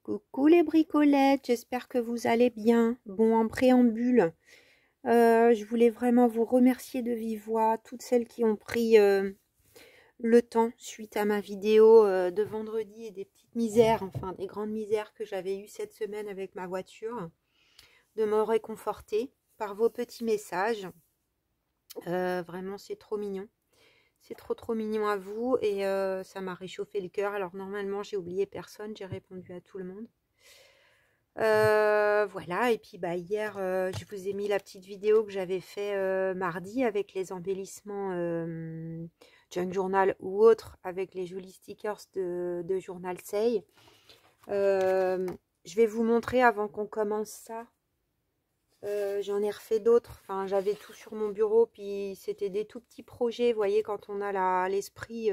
Coucou les bricolettes, j'espère que vous allez bien. Bon, en préambule, je voulais vraiment vous remercier de vive voix, toutes celles qui ont pris le temps suite à ma vidéo de vendredi et des petites misères, enfin des grandes misères que j'avais eues cette semaine avec ma voiture, de me réconforter par vos petits messages. Vraiment, c'est trop mignon. C'est trop mignon à vous et ça m'a réchauffé le cœur. Alors normalement, j'ai oublié personne, j'ai répondu à tout le monde. Voilà, et puis bah hier je vous ai mis la petite vidéo que j'avais fait mardi avec les embellissements Junk Journal ou autres, avec les jolis stickers de Journal Say. Je vais vous montrer avant qu'on commence ça. J'en ai refait d'autres, enfin j'avais tout sur mon bureau, puis c'était des tout petits projets, vous voyez, quand on a l'esprit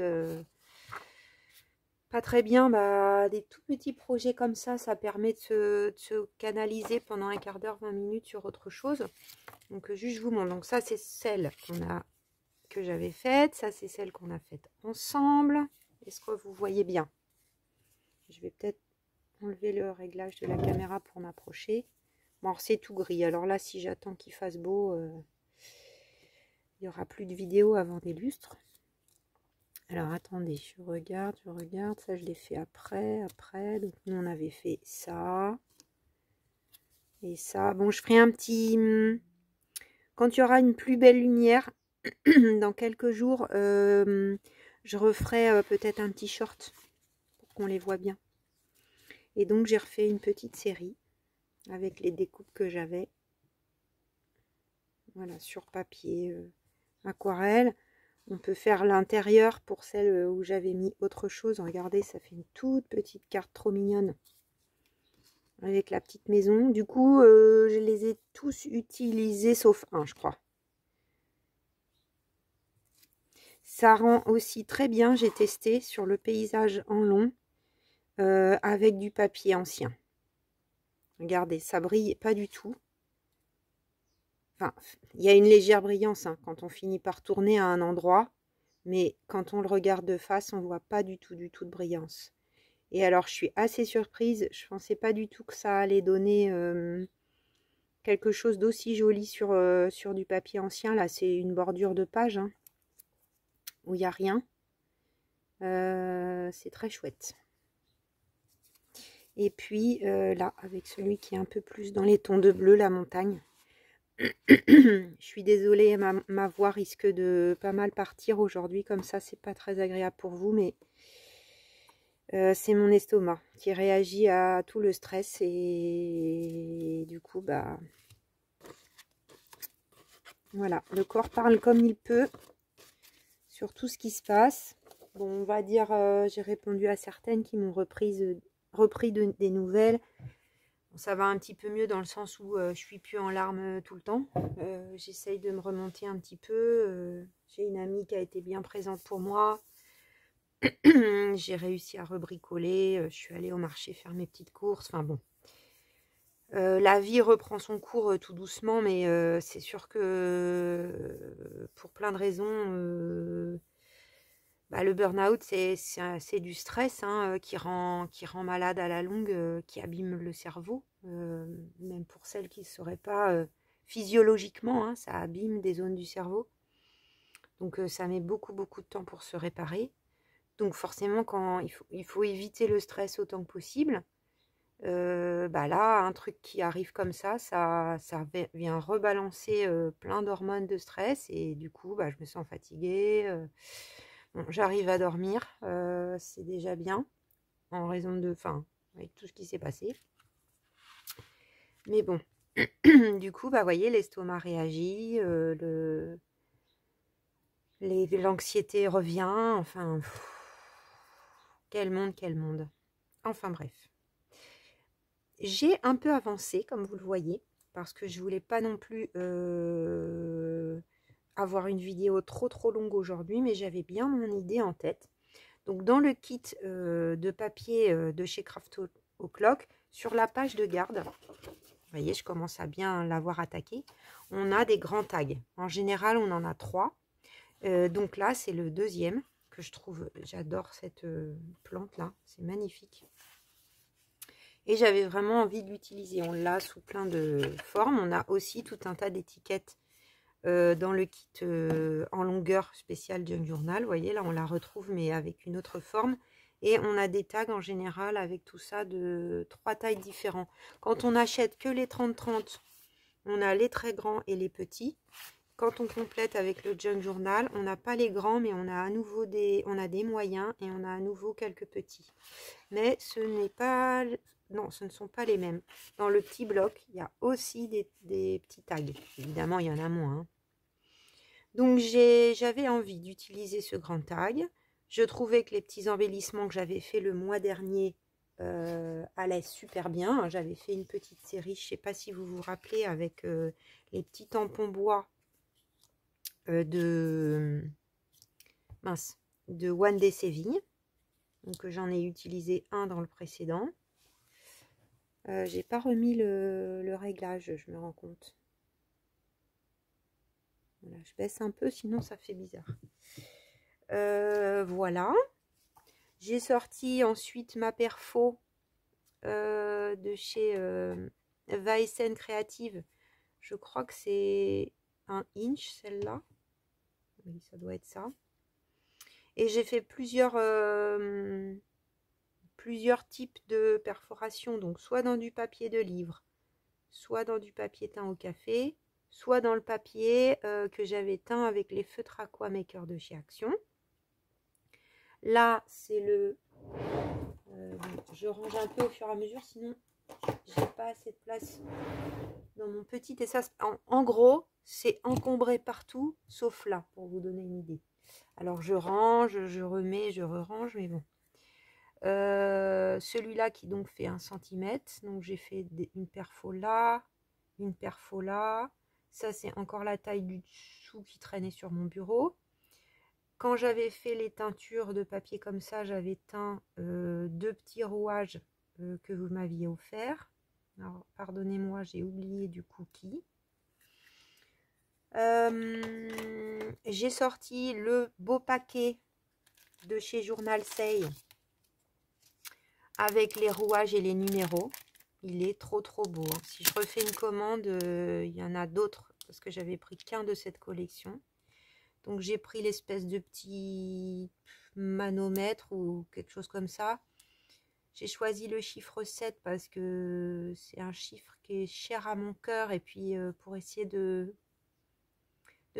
pas très bien, bah, des tout petits projets comme ça permet de se canaliser pendant un quart d'heure, 20 minutes sur autre chose. Donc juste je vous montre. Donc ça c'est celle que j'avais faite, ça c'est celle qu'on a faite ensemble. Est-ce que vous voyez bien? Je vais peut-être enlever le réglage de la caméra pour m'approcher. Bon, alors c'est tout gris, alors là si j'attends qu'il fasse beau, il n'y aura plus de vidéo avant des lustres. Alors attendez, je regarde, ça je l'ai fait après, donc nous on avait fait ça, et ça, bon je ferai un petit, quand il y aura une plus belle lumière, dans quelques jours, je referai peut-être un petit short, pour qu'on les voit bien. Et donc j'ai refait une petite série, avec les découpes que j'avais, voilà, sur papier, aquarelle. On peut faire l'intérieur pour celle où j'avais mis autre chose. Regardez, ça fait une toute petite carte trop mignonne. Avec la petite maison. Du coup, je les ai tous utilisés sauf un, je crois. Ça rend aussi très bien. J'ai testé sur le paysage en long avec du papier ancien. Regardez, ça brille pas du tout. Enfin, il y a une légère brillance hein, quand on finit par tourner à un endroit. Mais quand on le regarde de face, on voit pas du tout de brillance. Et alors, je suis assez surprise. Je pensais pas du tout que ça allait donner quelque chose d'aussi joli sur du papier ancien. Là, c'est une bordure de page hein, où il n'y a rien. C'est très chouette. Et puis, là, avec celui qui est un peu plus dans les tons de bleu, la montagne. Je suis désolée, ma voix risque de pas mal partir aujourd'hui. Comme ça, c'est pas très agréable pour vous, mais... c'est mon estomac qui réagit à tout le stress et du coup bah voilà, le corps parle comme il peut sur tout ce qui se passe. Bon, on va dire j'ai répondu à certaines qui m'ont repris des nouvelles. Bon, ça va un petit peu mieux dans le sens où je suis plus en larmes tout le temps. J'essaye de me remonter un petit peu. J'ai une amie qui a été bien présente pour moi. J'ai réussi à rebricoler, je suis allée au marché faire mes petites courses, enfin bon. La vie reprend son cours tout doucement, mais c'est sûr que pour plein de raisons, bah, le burn-out c'est du stress hein, qui rend malade à la longue, qui abîme le cerveau, même pour celles qui ne sauraient pas physiologiquement, hein, ça abîme des zones du cerveau. Donc ça met beaucoup de temps pour se réparer. Donc forcément, quand il faut éviter le stress autant que possible. Bah là, un truc qui arrive comme ça vient rebalancer plein d'hormones de stress. Et du coup, bah, je me sens fatiguée. Bon, j'arrive à dormir. C'est déjà bien. En raison de... Enfin, avec tout ce qui s'est passé. Mais bon. Du coup, bah, voyez, l'estomac réagit. L'anxiété revient. Enfin... Quel monde. Enfin bref. J'ai un peu avancé, comme vous le voyez, parce que je voulais pas non plus avoir une vidéo trop longue aujourd'hui, mais j'avais bien mon idée en tête. Donc dans le kit de papier de chez Craft O'Clock, sur la page de garde, vous voyez, je commence à bien l'avoir attaqué, on a des grands tags. En général, on en a 3. Donc là, c'est le deuxième que je trouve, j'adore cette plante là, c'est magnifique. Et j'avais vraiment envie de l'utiliser. On l'a sous plein de formes. On a aussi tout un tas d'étiquettes dans le kit en longueur spéciale Junk Journal. Vous voyez, là, on la retrouve, mais avec une autre forme. Et on a des tags en général avec tout ça de 3 tailles différentes. Quand on achète que les 30-30, on a les très grands et les petits. Quand on complète avec le Junk Journal, on n'a pas les grands, mais on a à nouveau des moyens et on a à nouveau quelques petits. Mais ce n'est pas... Non, ce ne sont pas les mêmes. Dans le petit bloc, il y a aussi des petits tags. Évidemment, il y en a moins. Hein. Donc, j'avais envie d'utiliser ce grand tag. Je trouvais que les petits embellissements que j'avais fait le mois dernier allaient super bien. J'avais fait une petite série, je ne sais pas si vous vous rappelez, avec les petits tampons bois de One Day Saving. Donc, j'en ai utilisé un dans le précédent. J'ai pas remis le réglage, je me rends compte. Voilà, je baisse un peu, sinon ça fait bizarre. Voilà. J'ai sorti ensuite ma perfo de chez Weissen Creative. Je crois que c'est un inch, celle-là. Oui, ça doit être ça. Et j'ai fait plusieurs types de perforations. Donc, soit dans du papier de livre, soit dans du papier teint au café, soit dans le papier que j'avais teint avec les feutres Aquamaker de chez Action. Là, c'est le... je range un peu au fur et à mesure, sinon j'ai pas assez de place dans mon petit espace. En gros, c'est encombré partout, sauf là, pour vous donner une idée. Alors, je range, je remets, je re-range, mais bon. Celui-là qui donc fait 1 cm. Donc, j'ai fait une perfo là, une perfo là. Ça, c'est encore la taille du dessous qui traînait sur mon bureau. Quand j'avais fait les teintures de papier comme ça, j'avais teint 2 petits rouages que vous m'aviez offerts. Alors, pardonnez-moi, j'ai oublié du cookie. J'ai sorti le beau paquet de chez Journal Say avec les rouages et les numéros. Il est trop beau. Hein. Si je refais une commande, il y en a d'autres parce que j'avais pris qu'un de cette collection. Donc j'ai pris l'espèce de petit manomètre ou quelque chose comme ça. J'ai choisi le chiffre 7 parce que c'est un chiffre qui est cher à mon cœur. Et puis pour essayer de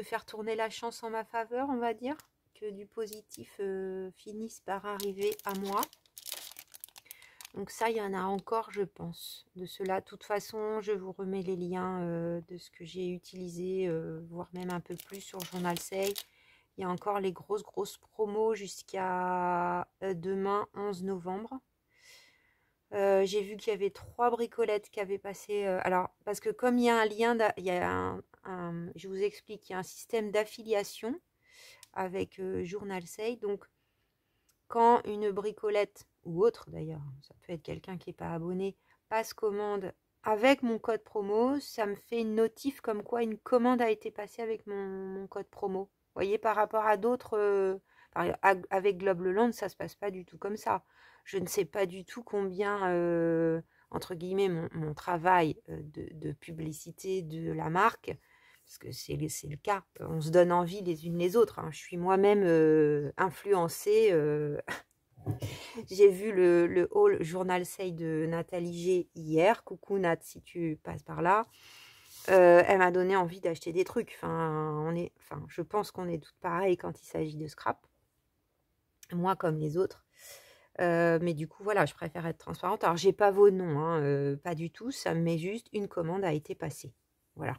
faire tourner la chance en ma faveur, on va dire. Que du positif finisse par arriver à moi. Donc ça, il y en a encore, je pense, de cela. De toute façon, je vous remets les liens de ce que j'ai utilisé, voire même un peu plus sur Journal Say. Il y a encore les grosses promos jusqu'à demain, 11 novembre. J'ai vu qu'il y avait 3 bricolettes qui avaient passé. Alors, parce que comme il y a un lien, je vous explique, il y a un système d'affiliation avec Journal Say. Donc, quand une bricolette ou autre d'ailleurs, ça peut être quelqu'un qui n'est pas abonné, passe commande avec mon code promo, ça me fait une notif comme quoi une commande a été passée avec mon code promo. Vous voyez, par rapport à d'autres, avec Globeland, ça ne se passe pas du tout comme ça. Je ne sais pas du tout combien, entre guillemets, mon travail de publicité de la marque, parce que c'est le cas, on se donne envie les unes les autres. Hein. Je suis moi-même influencée. J'ai vu le haul Journal Say de Nathalie G hier. Coucou Nat, si tu passes par là. Elle m'a donné envie d'acheter des trucs. Je pense qu'on est toutes pareilles quand il s'agit de scrap. Moi comme les autres. Mais du coup, voilà, je préfère être transparente. Alors, j'ai pas vos noms, hein, pas du tout. Ça me met juste une commande a été passée. Voilà.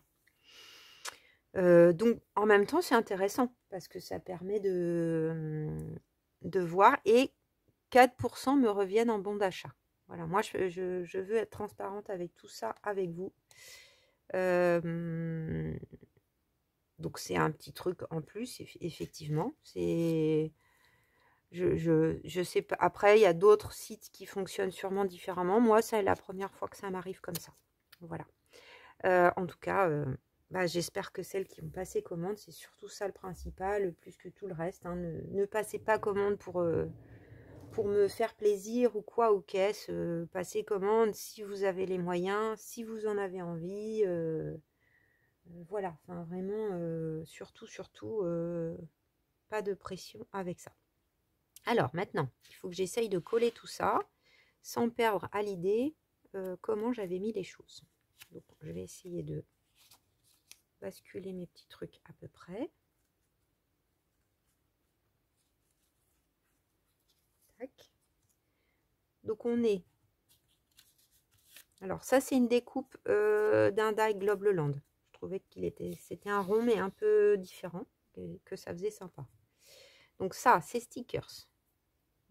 Donc, en même temps, c'est intéressant parce que ça permet de voir. Et 4% me reviennent en bon d'achat. Voilà, moi, je veux être transparente avec tout ça, avec vous. Donc, c'est un petit truc en plus, effectivement. C'est... Je sais pas. Après, il y a d'autres sites qui fonctionnent sûrement différemment. Moi, c'est la première fois que ça m'arrive comme ça. Voilà. En tout cas, j'espère que celles qui ont passé commande, c'est surtout ça le principal, plus que tout le reste. Hein. Ne passez pas commande pour me faire plaisir ou quoi, ou qu'est-ce, passer commande si vous avez les moyens, si vous en avez envie. Voilà, enfin vraiment, surtout, pas de pression avec ça. Alors maintenant, il faut que j'essaye de coller tout ça sans perdre à l'idée comment j'avais mis les choses. Donc je vais essayer de basculer mes petits trucs à peu près. Tac. Donc on est... Alors ça c'est une découpe d'un die Globleland. Je trouvais c'était un rond mais un peu différent, que ça faisait sympa. Donc ça c'est stickers.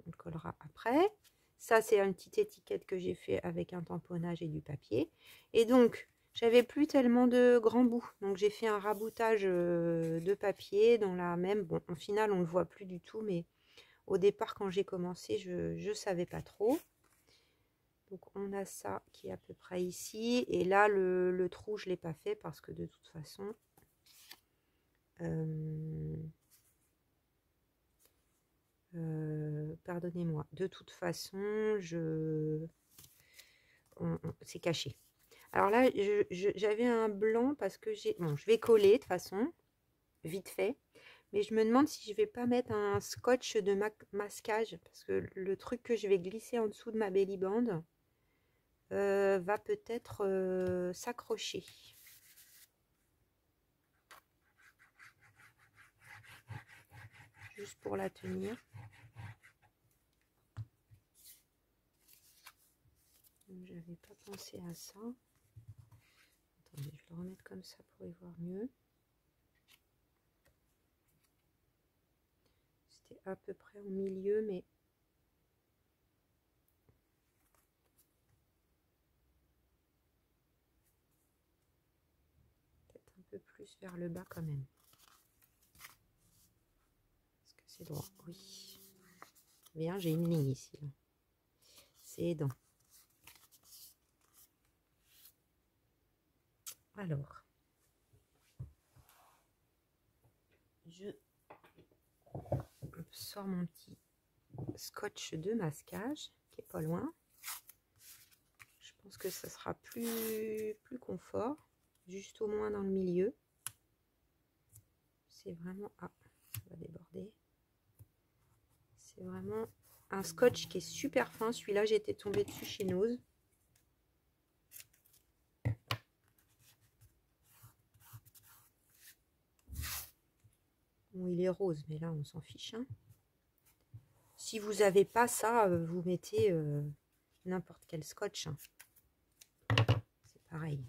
On le collera après. Ça, c'est une petite étiquette que j'ai fait avec un tamponnage et du papier. Et donc, j'avais plus tellement de grands bouts. Donc, j'ai fait un raboutage de papier dans la même... Bon, au final, on ne le voit plus du tout. Mais au départ, quand j'ai commencé, je ne savais pas trop. Donc, on a ça qui est à peu près ici. Et là, le trou, je ne l'ai pas fait parce que de toute façon... pardonnez-moi, de toute façon, c'est caché. Alors là, j'avais un blanc parce que j'ai... Bon, je vais coller de toute façon, vite fait. Mais je me demande si je vais pas mettre un scotch de masquage. Parce que le truc que je vais glisser en dessous de ma belly band va peut-être s'accrocher. Juste pour la tenir. J'avais pas pensé à ça. Attendez, je vais le remettre comme ça pour y voir mieux. C'était à peu près au milieu, mais... peut-être un peu plus vers le bas quand même. Est-ce que c'est droit? Oui. Bien, j'ai une ligne ici. C'est aidant. Alors, je sors mon petit scotch de masquage qui est pas loin. Je pense que ça sera plus confort, juste au moins dans le milieu. C'est vraiment... Ah, ça va déborder. C'est vraiment un scotch qui est super fin. Celui-là, j'ai été tombée dessus chez Nose. Bon, il est rose, mais là, on s'en fiche. Hein. Si vous n'avez pas ça, vous mettez n'importe quel scotch. Hein. C'est pareil.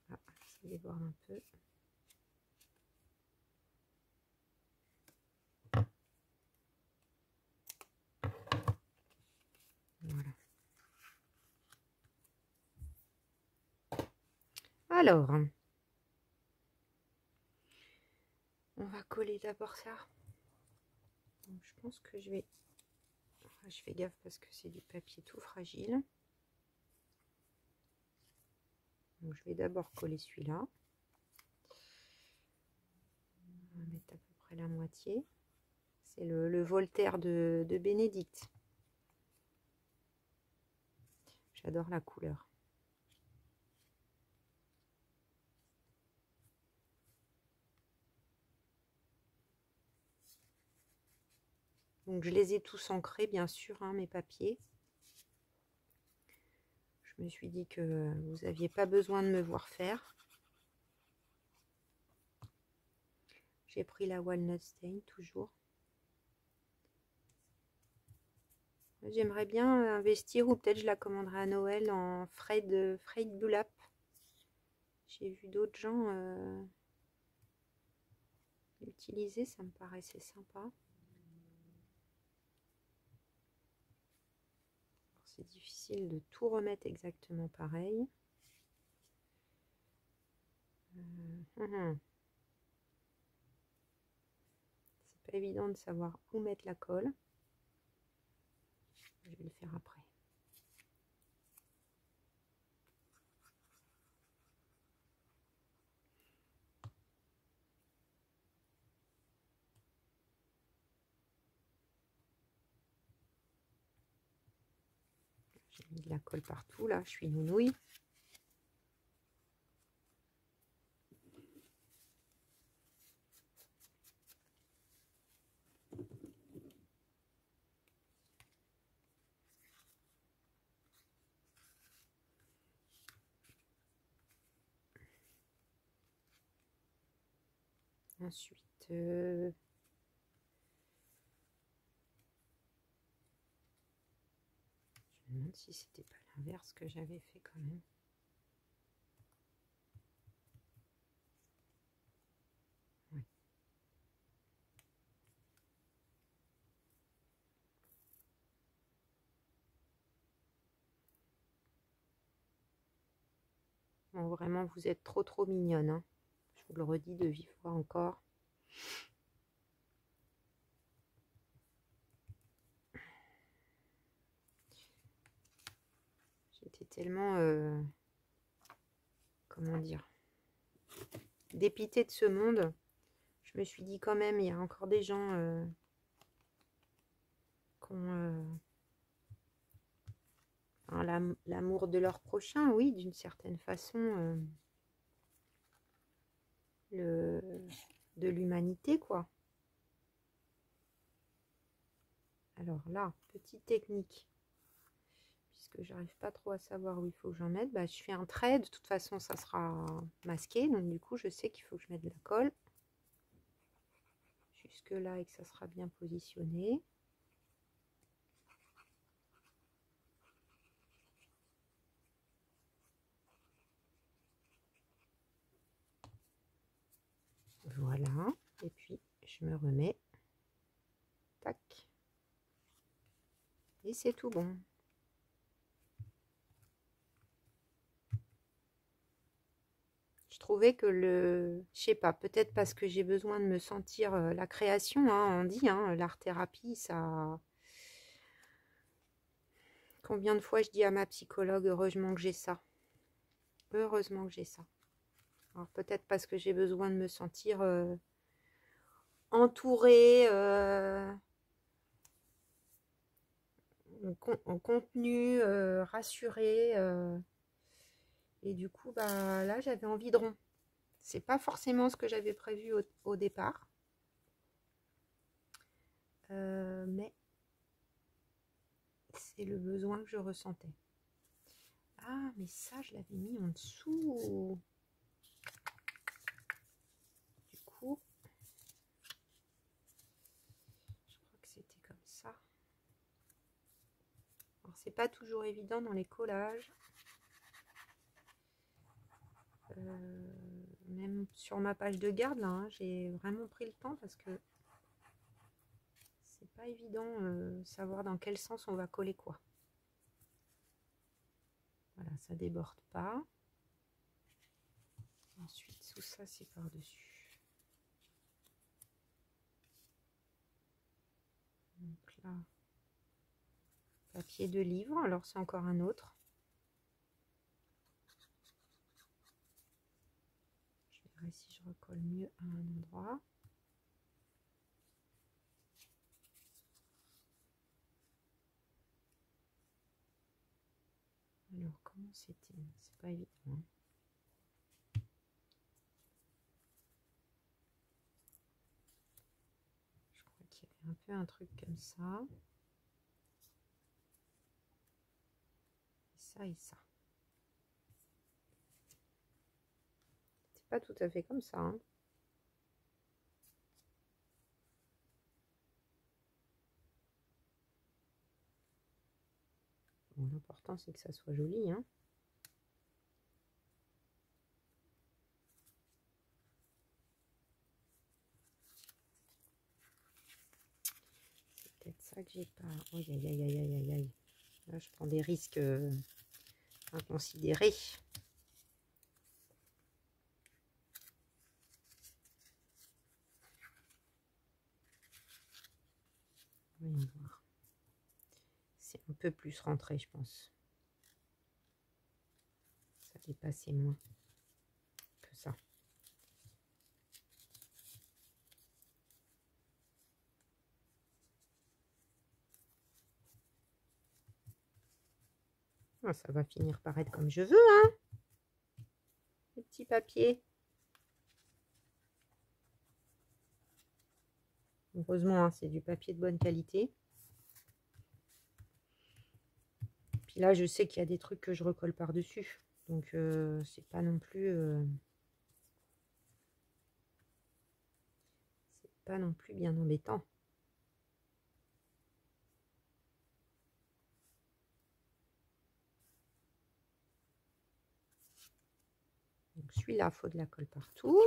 Ah, ça déborde un peu. Voilà. Alors, on va coller d'abord ça. Donc, je pense que je fais gaffe parce que c'est du papier tout fragile. Donc, je vais d'abord coller celui-là. On va mettre à peu près la moitié. C'est le Voltaire de Bénédicte. J'adore la couleur. Donc je les ai tous ancrés, bien sûr, hein, mes papiers. Je me suis dit que vous n'aviez pas besoin de me voir faire. J'ai pris la Walnut Stain, toujours. J'aimerais bien investir, ou peut-être je la commanderai à Noël en Fred Bulap. J'ai vu d'autres gens l'utiliser, ça me paraissait sympa. C'est difficile de tout remettre exactement pareil. C'est pas évident de savoir où mettre la colle. Je vais le faire après. J'ai mis de la colle partout, là, je suis nounouille. Ensuite, je me demande si c'était pas l'inverse que j'avais fait quand même. Ouais. Bon, vraiment, vous êtes trop mignonne, hein. Je vous le redis de vive voix encore. J'étais tellement, comment dire, dépitée de ce monde. Je me suis dit quand même, il y a encore des gens qui ont l'amour de leur prochain, oui, d'une certaine façon, de l'humanité, quoi. Alors là, petite technique, puisque j'arrive pas trop à savoir où il faut que j'en mette, bah, je fais un trait, de toute façon ça sera masqué, donc du coup je sais qu'il faut que je mette de la colle jusque là et que ça sera bien positionné. Voilà, et puis je me remets, tac, et c'est tout bon. Je trouvais que je sais pas, peut-être parce que j'ai besoin de me sentir la création, hein, on dit, hein, l'art-thérapie, ça... Combien de fois je dis à ma psychologue, heureusement que j'ai ça. Heureusement que j'ai ça. Alors peut-être parce que j'ai besoin de me sentir entourée, en contenu, rassurée. Et du coup, bah, là, j'avais envie de rond. C'est pas forcément ce que j'avais prévu au départ. Mais c'est le besoin que je ressentais. Ah, mais ça, je l'avais mis en dessous. Du coup, je crois que c'était comme ça. Alors, c'est pas toujours évident dans les collages. Même sur ma page de garde, là, hein, j'ai vraiment pris le temps parce que c'est pas évident savoir dans quel sens on va coller quoi. Voilà, ça déborde pas. Ensuite, sous ça, c'est par-dessus. Donc là, papier de livre. Alors, c'est encore un autre. Je verrai si je recolle mieux à un endroit. Alors, comment c'était? C'est pas évident. Hein. Je crois qu'il y avait un peu un truc comme ça. Et ça et ça. C'est pas tout à fait comme ça. Hein. Bon, l'important, c'est que ça soit joli. Hein. Peut-être ça que j'ai pas. Oh, aïe, aïe, aïe, aïe, aïe, aïe. Là, je prends des risques inconsidérés. Voyons voir. C'est un peu plus rentré, je pense. Ça dépassait moins que ça. Ah, ça va finir par être comme je veux, hein, les petits papiers. Heureusement, hein, c'est du papier de bonne qualité. Puis là, je sais qu'il y a des trucs que je recolle par-dessus. Donc, c'est pas non plus... c'est pas non plus bien embêtant. Donc, celui-là, il faut de la colle partout.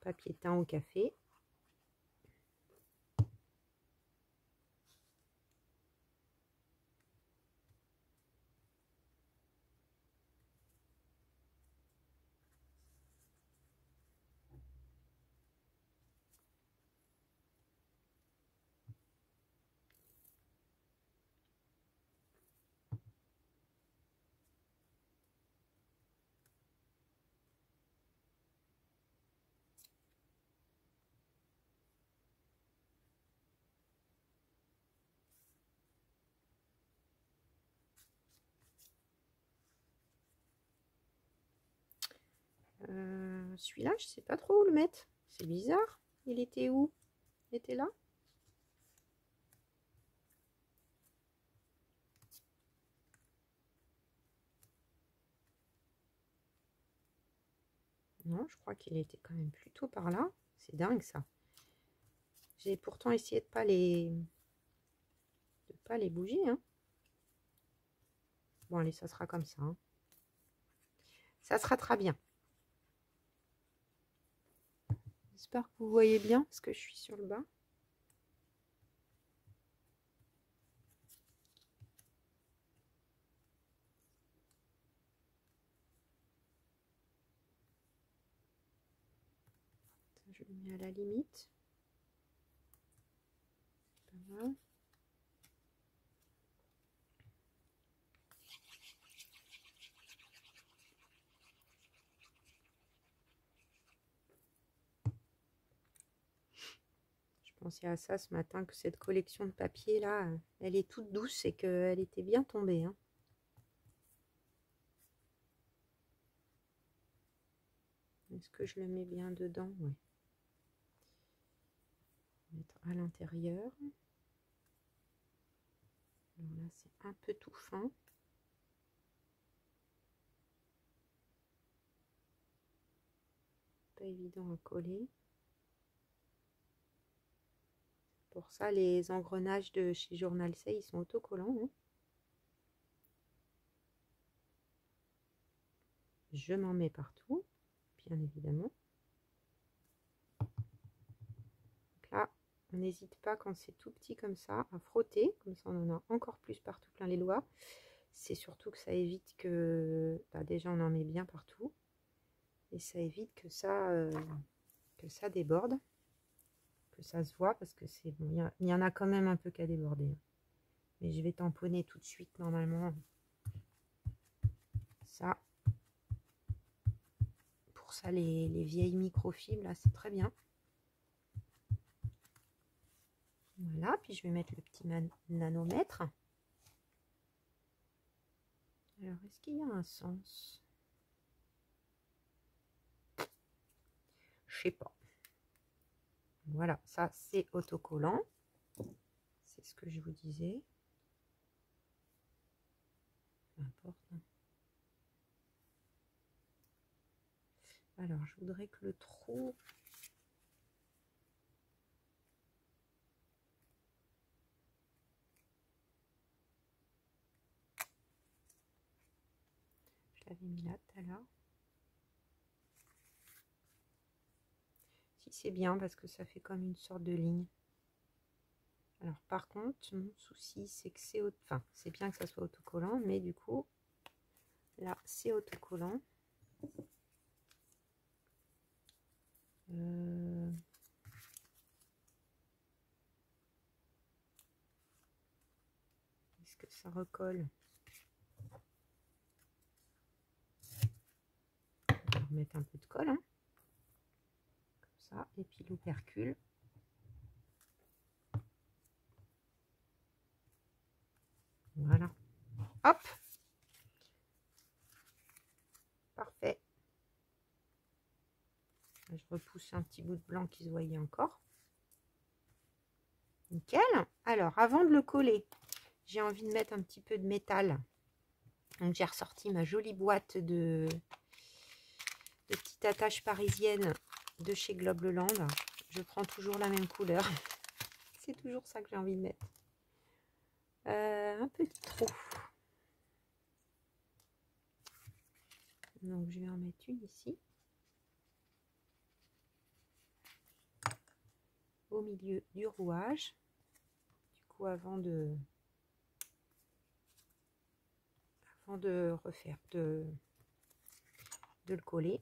Papier teint au café. Celui-là, je sais pas trop où le mettre. C'est bizarre. Il était où? Il était là? Non, je crois qu'il était quand même plutôt par là. C'est dingue ça. J'ai pourtant essayé de pas les bouger, hein. Bon, allez, ça sera comme ça, hein. Ça sera très bien. J'espère que vous voyez bien parce que je suis sur le bas. Je le mets à la limite. Pas mal. Je pensais à ça ce matin, que cette collection de papier là, elle est toute douce et qu'elle était bien tombée, hein. Est-ce que je le mets bien dedans? Ouais. Mettre à l'intérieur. Alors là, c'est un peu tout fin. Pas évident à coller. Pour ça, les engrenages de chez Journal C, ils sont autocollants, hein. Je m'en mets partout, bien évidemment. Donc là, on n'hésite pas quand c'est tout petit comme ça à frotter, comme ça on en a encore plus partout plein les doigts. C'est surtout que ça évite que, bah déjà on en met bien partout, et ça évite que ça déborde, que ça se voit, parce que c'est bon, il y en a quand même un peu qu'à déborder. Mais je vais tamponner tout de suite normalement. Ça, pour ça les vieilles microfibres là, c'est très bien. Voilà, puis je vais mettre le petit nanomètre. Alors, est-ce qu'il y a un sens? Je sais pas. Voilà, ça c'est autocollant. C'est ce que je vous disais. Peu importe. Alors, je voudrais que le trou... Je l'avais mis là tout à l'heure. Si, c'est bien parce que ça fait comme une sorte de ligne. Alors, par contre, mon souci, c'est que c'est... Enfin, c'est bien que ça soit autocollant, mais du coup, là, c'est autocollant. Est-ce que ça recolle? On va remettre un peu de colle, hein. Comme ça, et puis l'opercule. Voilà. Hop. Parfait. Je repousse un petit bout de blanc qui se voyait encore. Nickel. Alors, avant de le coller, j'ai envie de mettre un petit peu de métal. Donc, j'ai ressorti ma jolie boîte de petites attaches parisiennes de chez Globleland. Je prends toujours la même couleur. C'est toujours ça que j'ai envie de mettre. Un petit trou. Donc, je vais en mettre une ici. Au milieu du rouage. Du coup, avant de refaire, de le coller.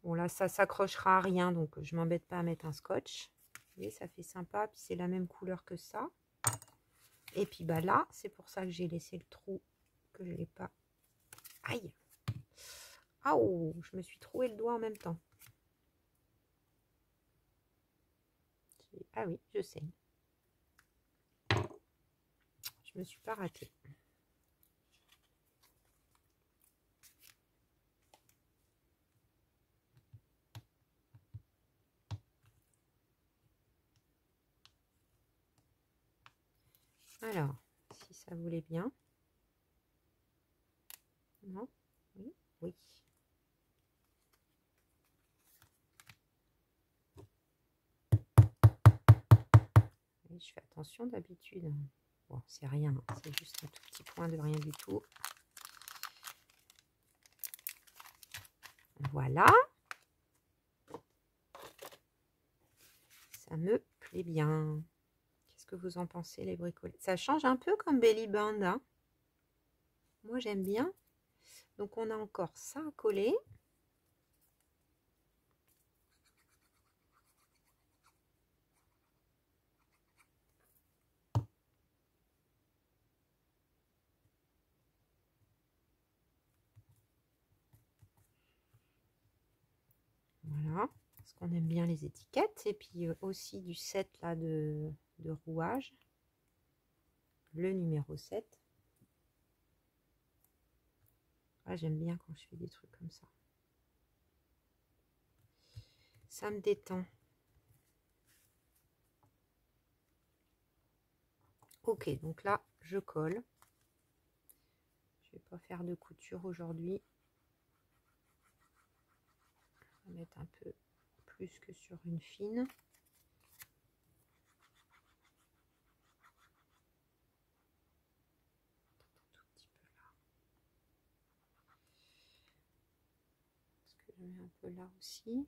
Bon, là, ça s'accrochera à rien, donc je m'embête pas à mettre un scotch. Vous voyez, ça fait sympa, puis c'est la même couleur que ça. Et puis bah là, c'est pour ça que j'ai laissé le trou, que je l'ai pas. Aïe! Ah oh, je me suis troué le doigt en même temps. Ah oui, je sais. Je me suis pas ratée. Alors, si ça voulait bien. Non? Oui? Oui. Je fais attention d'habitude. Bon, c'est rien, c'est juste un tout petit point de rien du tout. Voilà. Ça me plaît bien. Qu'est-ce que vous en pensez, les bricolets? Ça change un peu comme Belly Band, hein? Moi, j'aime bien. Donc, on a encore ça à coller. Voilà, parce qu'on aime bien les étiquettes. Et puis aussi du 7 là de rouage. Le numéro 7. Ah, j'aime bien quand je fais des trucs comme ça. Ça me détend. Ok, donc là, je colle. Je vais pas faire de couture aujourd'hui. On va mettre un peu plus que sur une fine. Tout petit peu là. Parce que je mets un peu là aussi.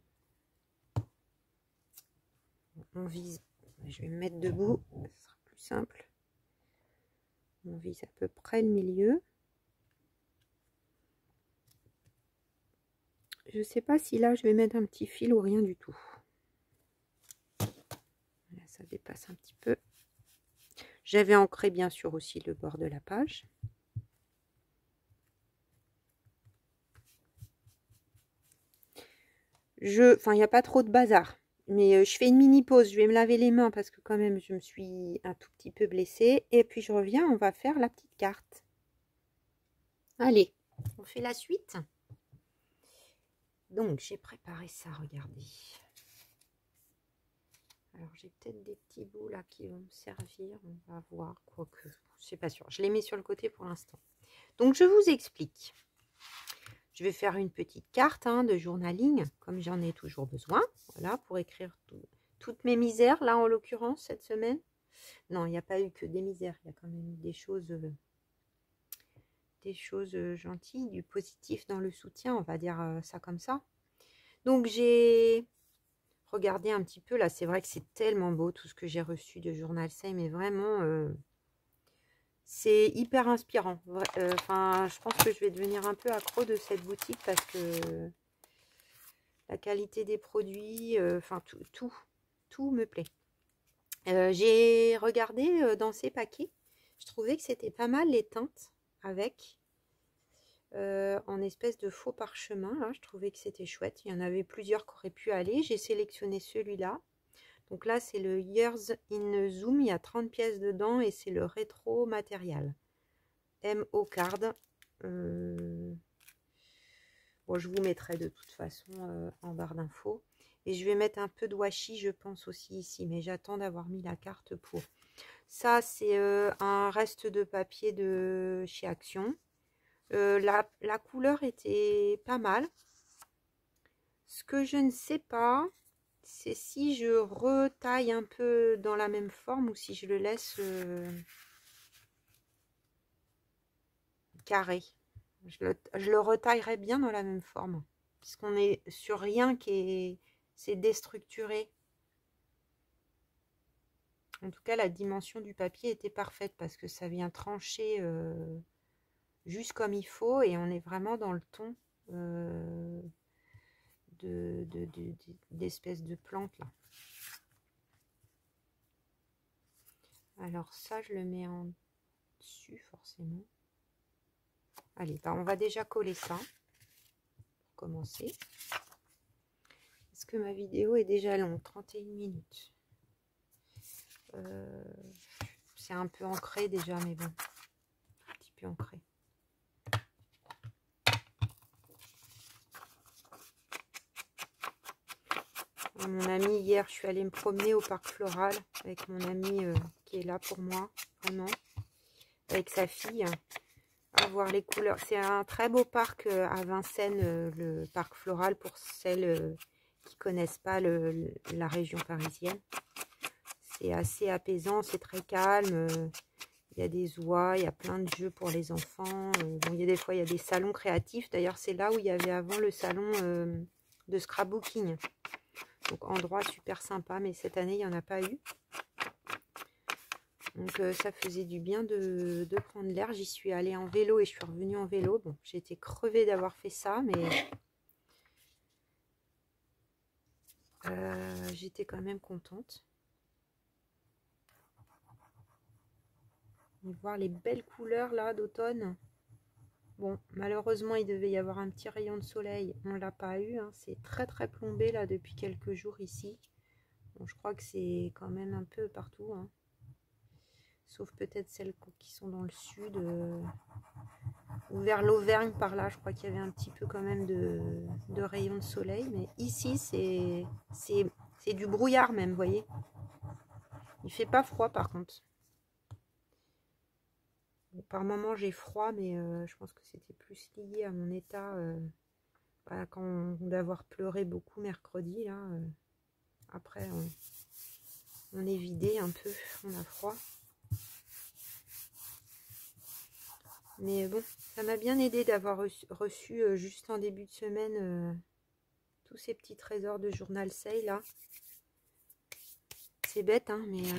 On vise. Je vais me mettre debout. Ce sera plus simple. On vise à peu près le milieu. Je sais pas si là je vais mettre un petit fil ou rien du tout. Là, ça dépasse un petit peu. J'avais ancré bien sûr aussi le bord de la page. Enfin, il n'y a pas trop de bazar. Mais je fais une mini pause. Je vais me laver les mains parce que quand même je me suis un tout petit peu blessée. Et puis je reviens, on va faire la petite carte. Allez, on fait la suite. Donc j'ai préparé ça, regardez. Alors j'ai peut-être des petits bouts là qui vont me servir. On va voir, quoique, je sais pas sûr. Je les mets sur le côté pour l'instant. Donc je vous explique. Je vais faire une petite carte de journaling, comme j'en ai toujours besoin. Voilà, pour écrire toutes mes misères, là en l'occurrence, cette semaine. Non, il n'y a pas eu que des misères, il y a quand même eu des choses gentilles, du positif dans le soutien, on va dire ça comme ça. Donc j'ai regardé un petit peu, là c'est vrai que c'est tellement beau tout ce que j'ai reçu de Journal Same, mais vraiment... c'est hyper inspirant. Enfin, je pense que je vais devenir un peu accro de cette boutique parce que la qualité des produits, enfin tout me plaît. J'ai regardé dans ces paquets. Je trouvais que c'était pas mal les teintes avec en espèce de faux parchemin. Là, je trouvais que c'était chouette. Il y en avait plusieurs qui auraient pu aller. J'ai sélectionné celui-là. Donc là, c'est le Years in Zoom. Il y a 30 pièces dedans et c'est le rétro matériel. MO Card. Bon, je vous mettrai de toute façon en barre d'infos. Et je vais mettre un peu de washi, je pense aussi ici. Mais j'attends d'avoir mis la carte pour. Ça, c'est un reste de papier de chez Action. La couleur était pas mal. Ce que je ne sais pas, c'est si je retaille un peu dans la même forme ou si je le laisse carré. Je le retaillerai bien dans la même forme. Puisqu'on est sur rien qui est... C'est déstructuré. En tout cas, la dimension du papier était parfaite parce que ça vient trancher juste comme il faut. Et on est vraiment dans le ton d'espèces de plantes là. Alors ça, je le mets en dessus forcément. Allez, bah on va déjà coller ça pour commencer. Est-ce que ma vidéo est déjà longue? 31 minutes. C'est un peu ancré déjà, mais bon, un petit peu ancré. Mon ami, hier, je suis allée me promener au parc floral avec mon ami qui est là pour moi, vraiment, avec sa fille, à voir les couleurs. C'est un très beau parc à Vincennes, le parc floral, pour celles qui connaissent pas la région parisienne. C'est assez apaisant, c'est très calme. Il y a des oies, il y a plein de jeux pour les enfants. Bon, il y a des fois, il y a des salons créatifs. D'ailleurs, c'est là où il y avait avant le salon de scrapbooking. Donc, endroit super sympa, mais cette année, il n'y en a pas eu. Donc, ça faisait du bien de prendre l'air. J'y suis allée en vélo et je suis revenue en vélo. Bon, j'étais crevée d'avoir fait ça, mais j'étais quand même contente. Et voir les belles couleurs là d'automne. Bon, malheureusement, il devait y avoir un petit rayon de soleil. On ne l'a pas eu. Hein. C'est très très plombé là depuis quelques jours ici. Bon, je crois que c'est quand même un peu partout. Hein. Sauf peut-être celles qui sont dans le sud. Ou vers l'Auvergne par là. Je crois qu'il y avait un petit peu quand même de rayons de soleil. Mais ici, c'est du brouillard même, vous voyez. Il fait pas froid par contre. Par moment j'ai froid, mais je pense que c'était plus lié à mon état quand d'avoir pleuré beaucoup mercredi là. Après on est vidé un peu, on a froid. Mais bon, ça m'a bien aidé d'avoir reçu juste en début de semaine tous ces petits trésors de journal sale là. C'est bête hein, mais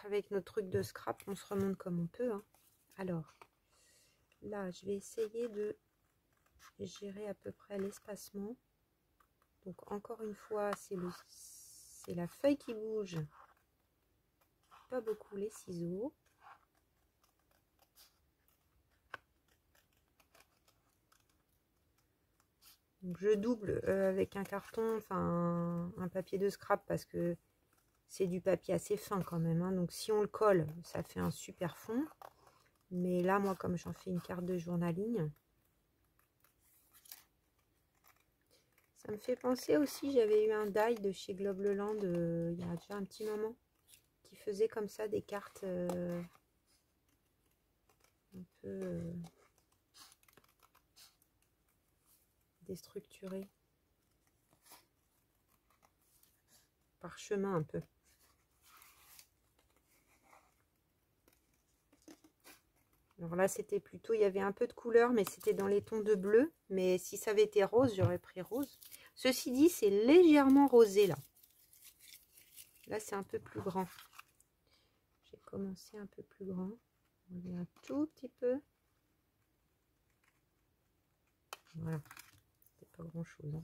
avec notre truc de scrap, on se remonte comme on peut. Hein. Alors là, je vais essayer de gérer à peu près l'espacement. Donc encore une fois, c'est la feuille qui bouge. Pas beaucoup les ciseaux. Donc je double avec un carton, enfin un papier de scrap parce que c'est du papier assez fin quand même. Hein. Donc si on le colle, ça fait un super fond. Mais là, moi, comme j'en fais une carte de journaling, ça me fait penser aussi, j'avais eu un die de chez Globleland il y a déjà un petit moment, qui faisait comme ça des cartes un peu déstructurées, parchemin un peu. Alors là, c'était plutôt, il y avait un peu de couleur, mais c'était dans les tons de bleu. Mais si ça avait été rose, j'aurais pris rose. Ceci dit, c'est légèrement rosé là. Là, c'est un peu plus grand. J'ai commencé un peu plus grand. On va un tout petit peu. Voilà. C'est pas grand chose. Hein.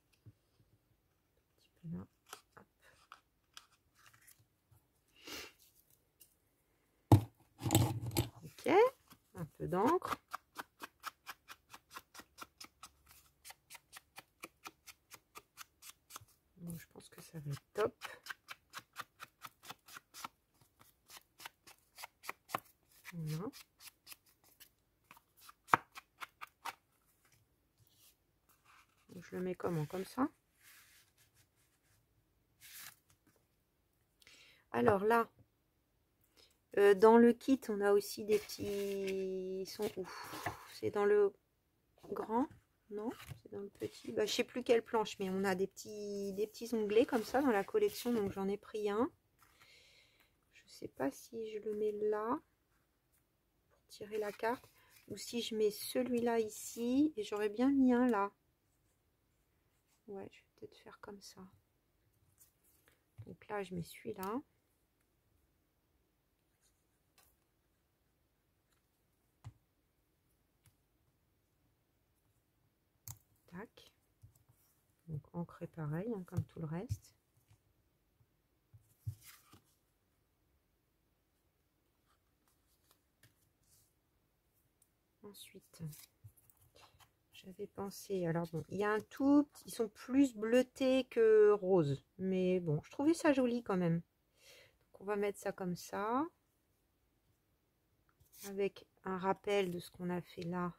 Un petit peu là. Hop. Ok. Un peu d'encre. Je pense que ça va être top. Voilà. Je le mets comment? Comme ça. Alors là, dans le kit, on a aussi des petits... Ils sont où? C'est dans le grand? Non, c'est dans le petit. Bah, je sais plus quelle planche, mais on a des petits onglets comme ça dans la collection, donc j'en ai pris un. Je sais pas si je le mets là pour tirer la carte ou si je mets celui-là ici et j'aurais bien mis un là. Ouais, je vais peut-être faire comme ça. Donc là, je mets celui-là. Tac. Donc ancré pareil, hein, comme tout le reste. Ensuite, j'avais pensé, alors bon, il y a un tout, ils sont plus bleutés que roses, mais bon, je trouvais ça joli quand même. Donc on va mettre ça comme ça, avec un rappel de ce qu'on a fait là.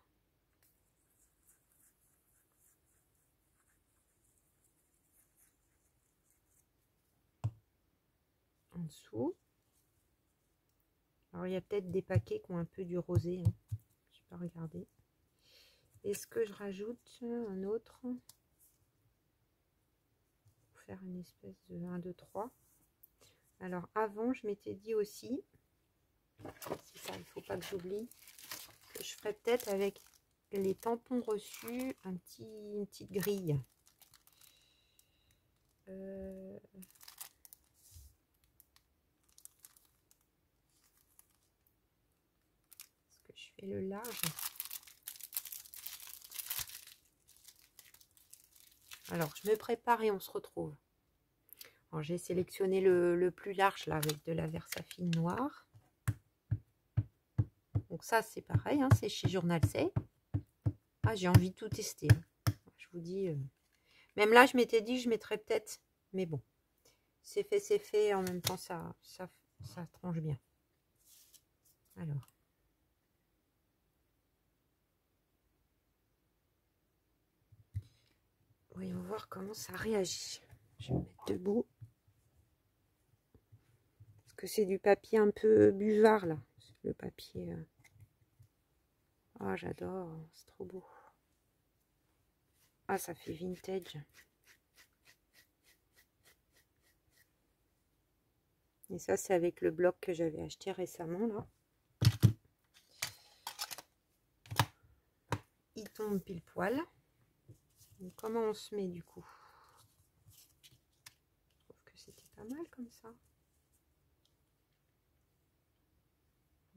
En dessous. Alors il y a peut-être des paquets qui ont un peu du rosé, hein. Je vais pas regarder. Est-ce que je rajoute un autre pour faire une espèce de 1, 2, 3. Alors avant, je m'étais dit aussi, c'est ça, il ne faut pas que j'oublie, que je ferais peut-être avec les tampons reçus une petite grille. Est-ce que je fais le large? Alors, je me prépare et on se retrouve. J'ai sélectionné le plus large là avec de la Versafine noire. Donc ça, c'est pareil, hein, c'est chez Journal C. Ah, j'ai envie de tout tester. Je vous dis, même là, je m'étais dit que je mettrais peut-être, mais bon, c'est fait. En même temps, ça tranche bien. Alors. Voyons voir comment ça réagit. Je vais me mettre debout. Parce que c'est du papier un peu buvard là. Le papier. Ah, j'adore. C'est trop beau. Ah, ça fait vintage. Et ça, c'est avec le bloc que j'avais acheté récemment là. Il tombe pile poil. Donc, comment on se met du coup? Je trouve que c'était pas mal comme ça.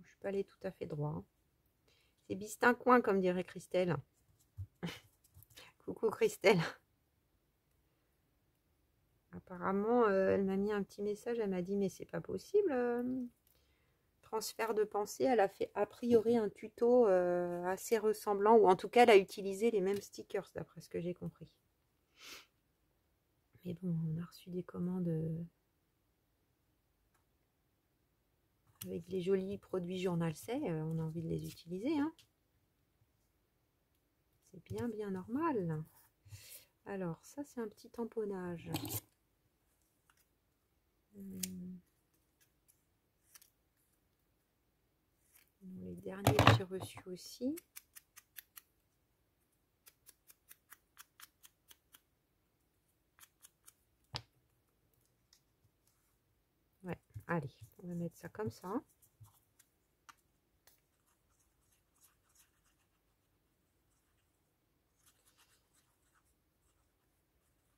Je suis pas allée tout à fait droit, hein. C'est bistin coin comme dirait Christelle. Coucou Christelle. Apparemment, elle m'a mis un petit message. Elle m'a dit mais c'est pas possible. Transfert de pensée. Elle a fait a priori un tuto assez ressemblant, ou en tout cas elle a utilisé les mêmes stickers d'après ce que j'ai compris. Mais bon, on a reçu des commandes avec les jolis produits Journal C. On a envie de les utiliser, hein. C'est bien normal. Alors ça c'est un petit tamponnage. Les derniers que j'ai reçus aussi. Ouais, allez, on va mettre ça comme ça.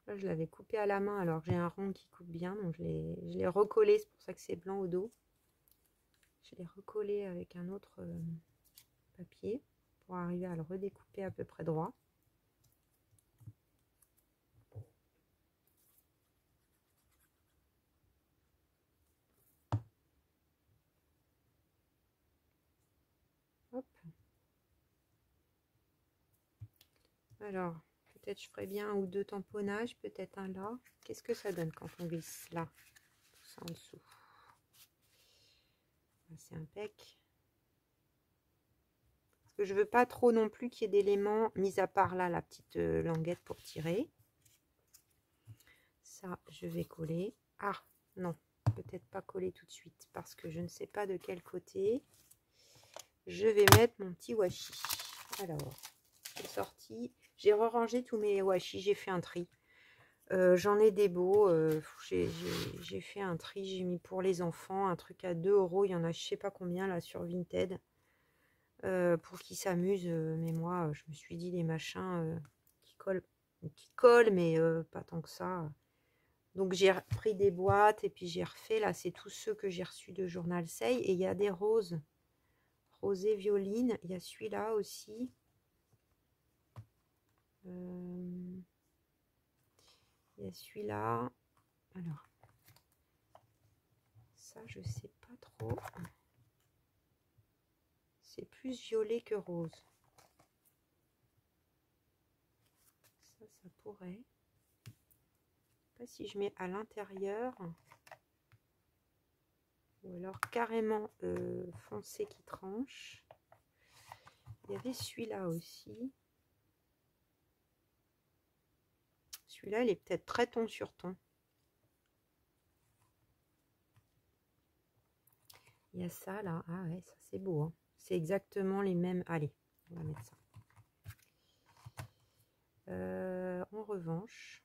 Là, je l'avais coupé à la main, alors j'ai un rond qui coupe bien, donc je l'ai recollé, c'est pour ça que c'est blanc au dos. Je l'ai recollé avec un autre papier pour arriver à le redécouper à peu près droit. Hop. Alors, peut-être je ferai bien un ou deux tamponnages, peut-être un là. Qu'est-ce que ça donne quand on glisse là? Tout ça en dessous. C'est impec. que je veux pas trop non plus qu'il y ait d'éléments, mis à part là, la petite languette pour tirer. Ça, je vais coller. Ah, non, peut-être pas coller tout de suite, parce que je ne sais pas de quel côté. Je vais mettre mon petit washi. Alors, j'ai sorti, j'ai rangé tous mes washi, j'ai fait un tri. J'en ai des beaux, j'ai fait un tri, j'ai mis pour les enfants un truc à 2 €, il y en a je sais pas combien là sur Vinted, pour qu'ils s'amusent, mais moi je me suis dit les machins qui collent mais pas tant que ça. Donc j'ai pris des boîtes et puis j'ai refait, là c'est tous ceux que j'ai reçus de Journal Say, et il y a des roses, rosé violine, il y a celui-là aussi. Il y a celui-là. Alors, ça, je sais pas trop. C'est plus violet que rose. Ça pourrait. Je sais pas si je mets à l'intérieur. Ou alors carrément foncé qui tranche. Il y avait celui-là aussi. Celui-là, il est peut-être très ton sur ton. Il y a ça là. Ah ouais, ça c'est beau. Hein. C'est exactement les mêmes. Allez, on va mettre ça. En revanche,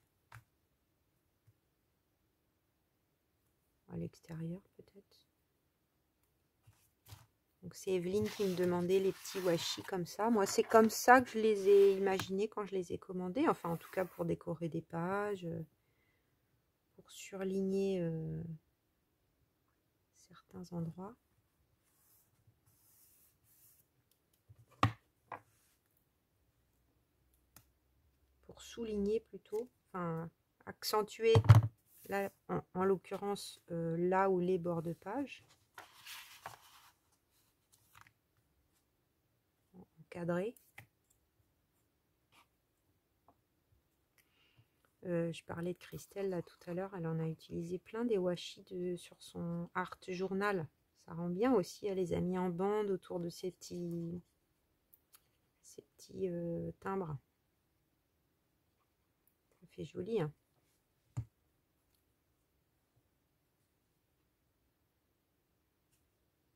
à l'extérieur peut-être. Donc c'est Evelyne qui me demandait les petits washi comme ça. Moi c'est comme ça que je les ai imaginés quand je les ai commandés. Enfin en tout cas pour décorer des pages, pour surligner certains endroits. Pour souligner plutôt, enfin accentuer, là en l'occurrence là où les bords de page. Encadré. Je parlais de Christelle là tout à l'heure, elle en a utilisé plein des washi sur son art journal. Ça rend bien aussi, elle les a mis en bande autour de ces petits timbres. Ça fait joli. Hein.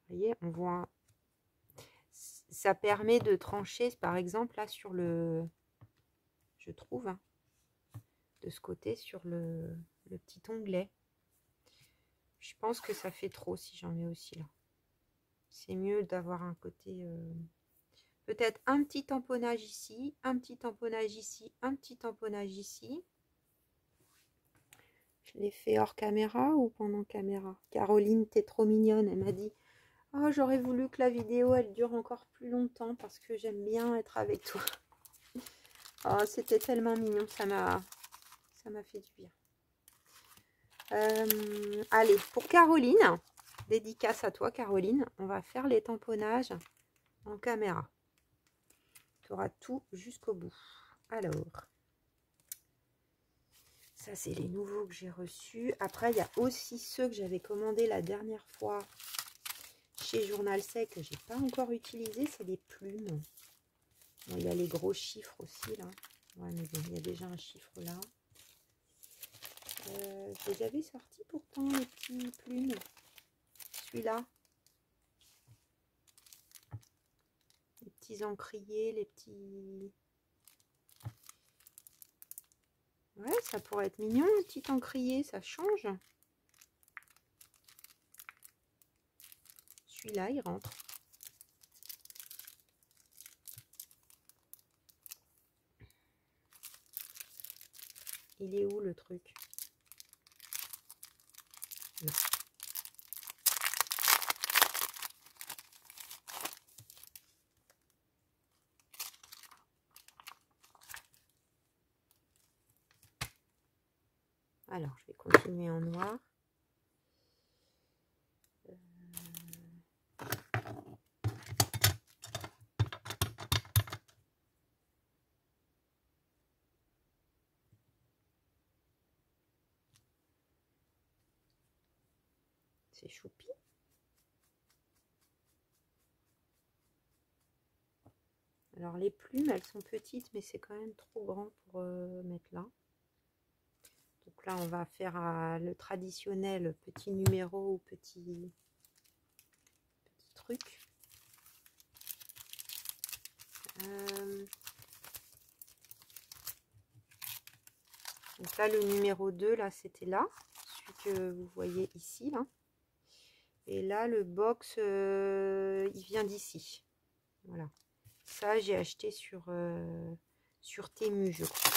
Vous voyez, on voit. Ça permet de trancher, par exemple, là sur le. Je trouve, hein, de ce côté, sur le petit onglet. Je pense que ça fait trop si j'en mets aussi là. C'est mieux d'avoir un côté. Peut-être un petit tamponnage ici, un petit tamponnage ici, un petit tamponnage ici. Je l'ai fait hors caméra ou pendant caméra? Caroline, t'es trop mignonne. Elle m'a dit, oh, j'aurais voulu que la vidéo, elle dure encore plus longtemps parce que j'aime bien être avec toi. Oh, c'était tellement mignon. Ça m'a fait du bien. Allez, pour Caroline, dédicace à toi, Caroline. On va faire les tamponnages en caméra. Tu auras tout jusqu'au bout. Alors... Ça, c'est les nouveaux que j'ai reçus. Après, il y a aussi ceux que j'avais commandés la dernière fois chez Journal Say que j'ai pas encore utilisé. C'est des plumes. Bon, il y a les gros chiffres aussi, là. Ouais, mais bon, il y a déjà un chiffre là. Je les avais sortis pourtant, les petits plumes. Celui-là. Les petits encriers, les petits... Ouais, ça pourrait être mignon, le petit encrier, ça change. Celui-là, il rentre. Il est où le truc? Non. Alors, je vais continuer en noir. C'est choupi. Alors les plumes, elles sont petites, mais c'est quand même trop grand pour mettre là. Donc là, on va faire le traditionnel petit numéro ou petit truc. Donc là, le numéro 2, là, c'était là. Celui que vous voyez ici, là. Et là, le box, il vient d'ici. Voilà. Ça, j'ai acheté sur Temu, je crois.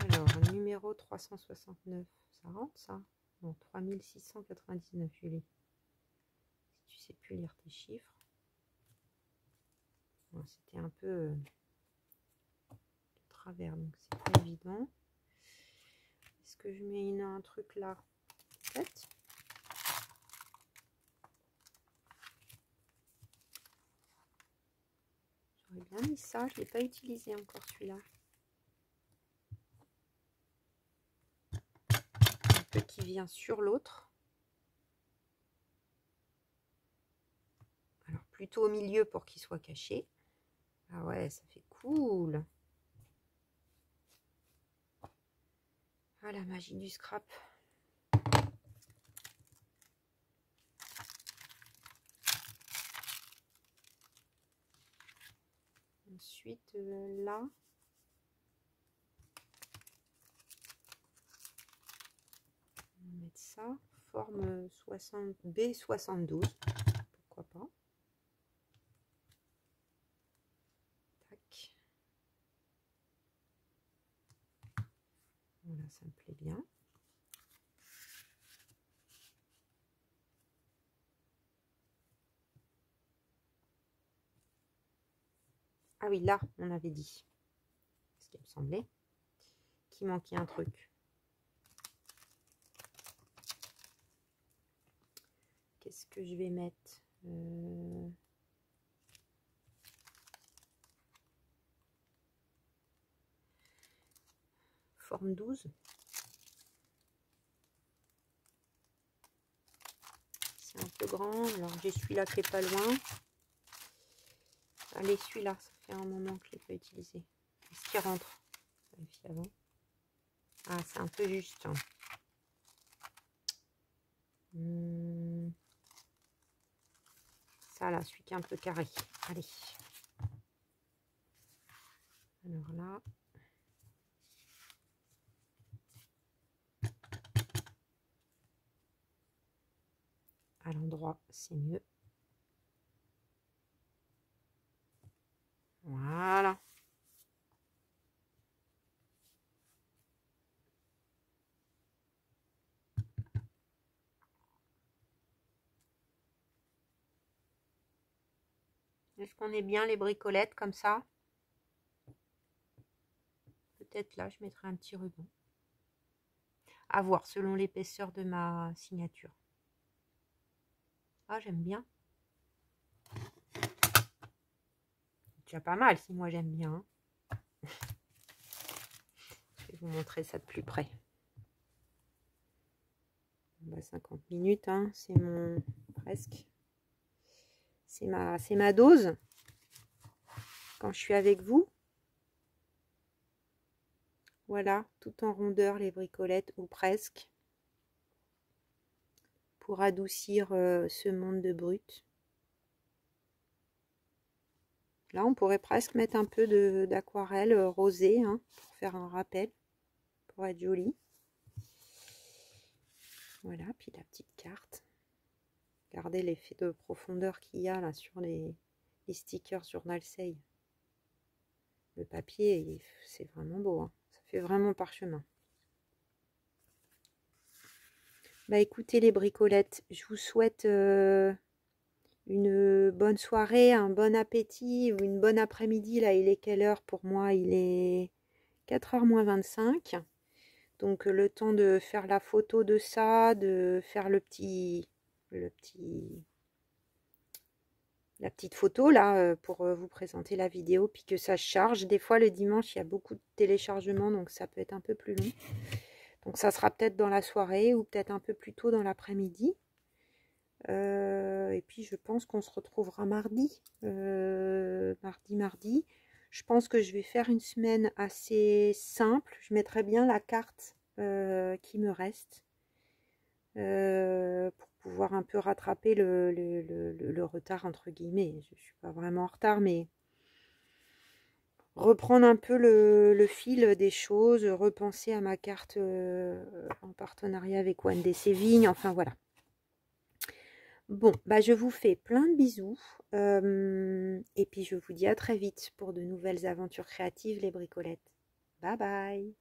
Alors, numéro 369, ça rentre, ça? Non, 3699, Julie. Si tu sais plus lire tes chiffres. Bon, c'était un peu de travers, donc c'est pas évident. Est-ce que je mets un truc là? Peut-être. J'aurais bien mis ça, je ne l'ai pas utilisé encore celui-là. Un peu qui vient sur l'autre. Alors plutôt au milieu pour qu'il soit caché. Ah ouais, ça fait cool. Ah, la magie du scrap. Ensuite, là. On va mettre ça. Forme 60, B72. Pourquoi pas. Tac. Voilà, ça me plaît bien. Ah oui, là, on avait dit. Ce qui me semblait qu'il manquait un truc. Qu'est-ce que je vais mettre? Forme 12. C'est un peu grand. Alors, j'ai celui-là qui est pas loin. Allez, celui-là, ça fait un moment que je ne l'ai pas utilisé. Est-ce qu'il rentre? Vérifie avant. Ah, c'est un peu juste. Ça, là, celui qui est un peu carré. Allez. Alors là. À l'endroit, c'est mieux. Voilà. Est-ce qu'on est bien les bricolettes comme ça? Peut-être là, je mettrai un petit ruban. À voir selon l'épaisseur de ma signature. Ah, j'aime bien. C'est déjà pas mal si moi j'aime bien. Hein. Je vais vous montrer ça de plus près. Bah, 50 minutes, hein, c'est mon presque. C'est ma dose quand je suis avec vous. Voilà, tout en rondeur les bricolettes, ou presque. Pour adoucir ce monde de brut. Là, on pourrait presque mettre un peu d'aquarelle rosée, hein, pour faire un rappel, pour être joli. Voilà, puis la petite carte. Regardez l'effet de profondeur qu'il y a là sur les stickers Journal Say. Le papier, c'est vraiment beau, hein. Ça fait vraiment parchemin. Bah écoutez les bricolettes, je vous souhaite une bonne soirée, un bon appétit ou une bonne après-midi. Là, il est quelle heure pour moi? Il est 4h moins 25. Donc le temps de faire la photo de ça, de faire la petite photo là pour vous présenter la vidéo, puis que ça charge. Des fois le dimanche il y a beaucoup de téléchargements, donc ça peut être un peu plus long. Donc ça sera peut-être dans la soirée ou peut-être un peu plus tôt dans l'après-midi. Et puis je pense qu'on se retrouvera mardi. Mardi. Je pense que je vais faire une semaine assez simple. Je mettrai bien la carte qui me reste. Pour pouvoir un peu rattraper le retard entre guillemets. Je ne suis pas vraiment en retard, mais reprendre un peu le fil des choses, repenser à ma carte en partenariat avec One DC Vignes, enfin voilà. Bon, bah je vous fais plein de bisous et puis je vous dis à très vite pour de nouvelles aventures créatives, les bricolettes. Bye bye!